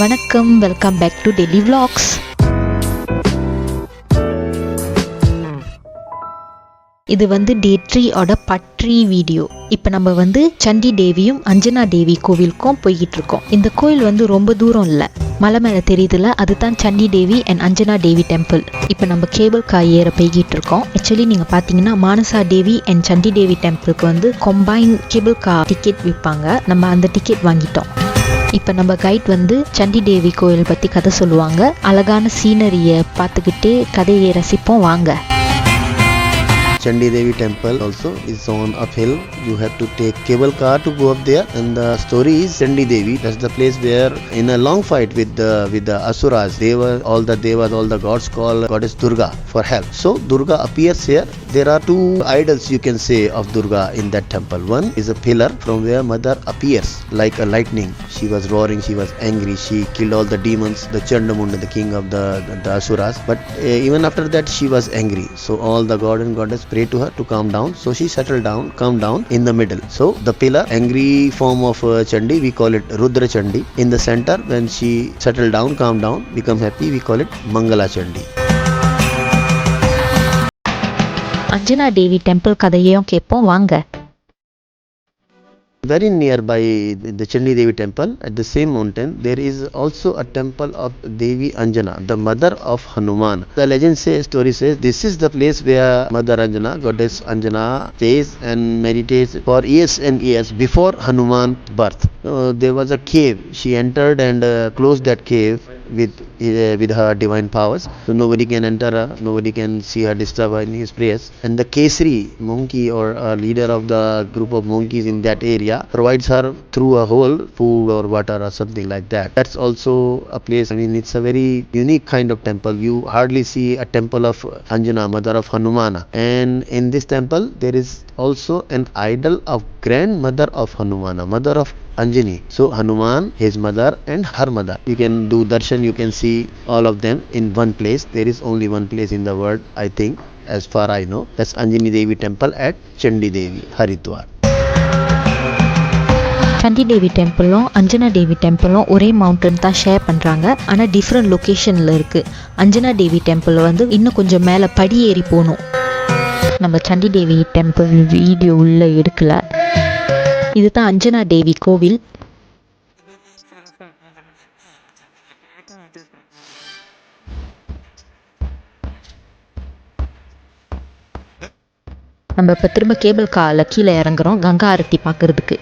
வணக்கம், welcome back to daily vlogs. இது டே 3 ஓட பட்ரி வீடியோ. இப்போ நம்ம சண்டி தேவியும் அஞ்சனா தேவி கோவிலுக்கும் போய்கிட்டு இருக்கோம். இந்த கோயில் ரொம்ப தூரம் இல்லை, மலை மேலே தெரியுதுல, அதுதான் சண்டி தேவி அண்ட் அஞ்சனா தேவி டெம்பிள். இப்போ நம்ம கேபிள் கார் ஏற போய்கிட்டு இருக்கோம். ஆக்சுவலி நீங்கள் பார்த்தீங்கன்னா மானசா தேவி அண்ட் சண்டி தேவி டெம்பிளுக்கு கொம்பைன் கேபிள் கார் டிக்கெட் விற்பாங்க. நம்ம அந்த டிக்கெட் வாங்கிட்டோம். இப்போ நம்ம கைட் சண்டி தேவி கோயில் பற்றி கதை சொல்லுவாங்க. அழகான சீனரியை பார்த்துக்கிட்டே கதையை ரசிப்போம், வாங்க. Chandi Devi temple also is on uphill. You have to take cable car to go up there, and the story is Chandi Devi. That's the place where, in a long fight with the asuras, all the gods call goddess Durga for help. So Durga appears here. There are two idols, you can say, of Durga in that temple. One is a pillar from where mother appears like a lightning. She was roaring, she was angry, she killed all the demons, the Chandamunda, the king of the asuras. But even after that, she was angry. So all the god and goddess pray to her to calm down. So she settled down, calm down in the middle. So the pillar, angry form of Chandi, we call it Rudra Chandi. In the center, when she settled down, calm down, become happy, we call it Mangala Chandi. Anjana Devi temple கதையையும் கேட்போம், வாங்க. Very nearby the Chandi Devi temple, at the same mountain, there is also a temple of Devi Anjana, the mother of Hanuman. The story says, this is the place where Mother Anjana, goddess Anjana, stays and meditates for years and years before Hanuman's birth. There was a cave. She entered and closed that cave with her divine powers. So nobody can enter her, nobody can see her, disturb her in his prayers. And the Kesari monkey, or a leader of the group of monkeys in that area, provides her through a hole food or water or something like that. That's also a place, it's a very unique kind of temple. You hardly see a temple of Anjana, mother of Hanumana. And in this temple, there is also an idol of grandmother of Hanumana, mother of Anjani. So Hanuman, his mother, and her mother. You can do darshan, you can see all of them in one place. There is only one place in the world, I think, as far I know. That's Anjani Devi temple at Chandi Devi, Haridwar. சண்டி தேவி டெம்பிளும் அஞ்சனா தேவி டெம்பிளும் ஒரே mountain தான் share பண்ணுறாங்க, ஆனால் different லொக்கேஷனில் இருக்குது. அஞ்சனா தேவி temple இன்னும் கொஞ்சம் மேலே படி ஏறி போகணும். நம்ம சண்டி தேவி டெம்பிள் வீடியோ உள்ளே எடுக்கல. இதுதான் அஞ்சனா தேவி கோவில். நம்ம இப்போ திரும்ப கேபிள் காரில் கீழே இறங்குறோம் கங்கா ஆரத்தி பார்க்குறதுக்கு.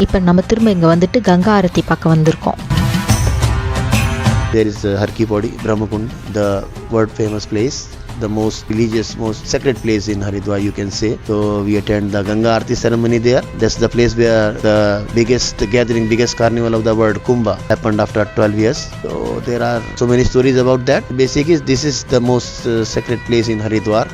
இப்போ நம்ம திரும்ப இங்கே கங்கா ஆரத்தி பார்க்க வந்திருக்கோம். There is Har Ki Pauri, Brahmakund, the world famous place, the most religious, most sacred place in Haridwar, you can say. So we attend the Ganga Aarti ceremony there. That's the place where the biggest gathering, biggest carnival of the world, Kumbh, happened after 12 years. So there are so many stories about that. Basically, this is the most sacred place in Haridwar.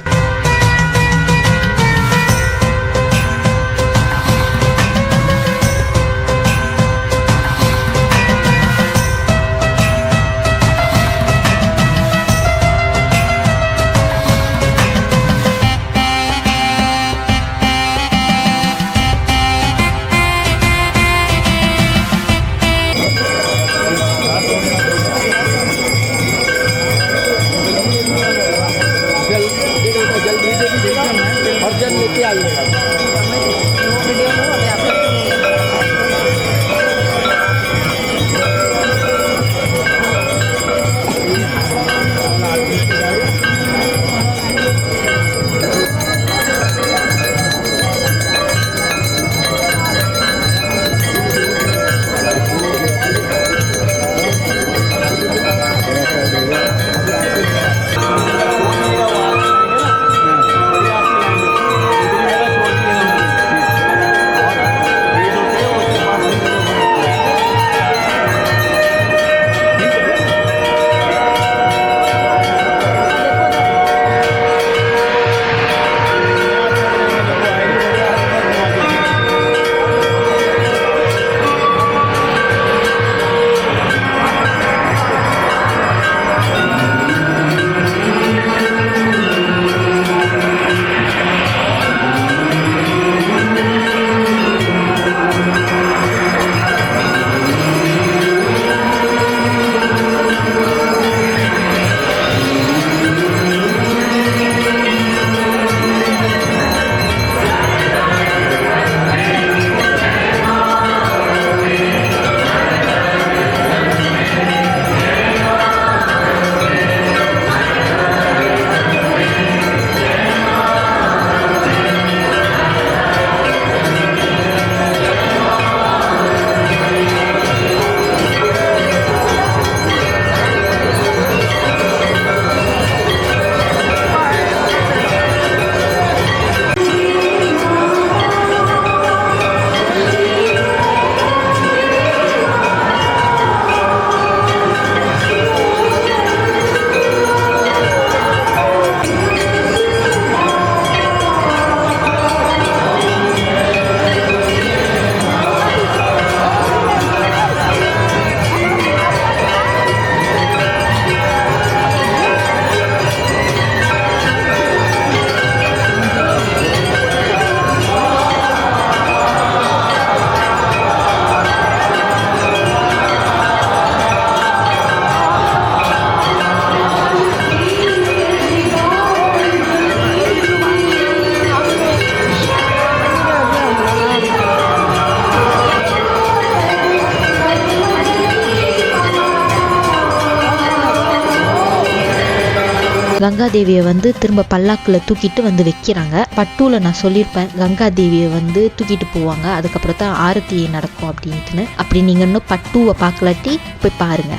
Ganga தேவியை வந்து திரும்ப பல்லாக்கில் தூக்கிட்டு வந்து வைக்கிறாங்க. பட்டூல நான் சொல்லியிருப்பேன் கங்கா தேவியை வந்து தூக்கிட்டு போவாங்க, அதுக்கப்புறம் தான் ஆரத்தி நடக்கும் அப்படின்ட்டுன்னு. அப்படி நீங்கள் இன்னும் பட்டூவை பார்க்கலாட்டி போய் பாருங்க.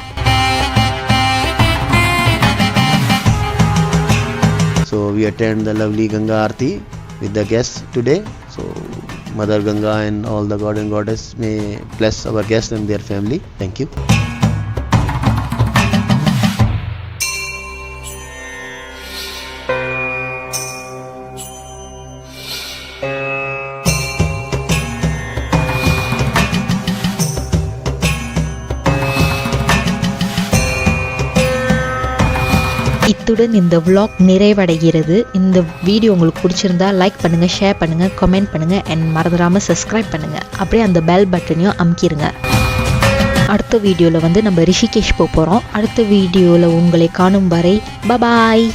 So we attend the lovely Ganga Aarti with the guests today. So Mother Ganga and all the god and goddess may bless our guests and their family. Thank you. இத்துடன் இந்த vlog நிறைவடைகிறது. இந்த வீடியோ உங்களுக்கு பிடிச்சிருந்தா like பண்ணுங்க, share பண்ணுங்க, comment பண்ணுங்க and மறந்துடாம சப்ஸ்கிரைப் பண்ணுங்க. அப்படியே அந்த பெல் பட்டனையும் அமுக்கிடுங்க. அடுத்த வீடியோவில் வந்து நம்ம ரிஷிகேஷ் போகிறோம். அடுத்த வீடியோவில் உங்களை காணும் வரை பபாய்.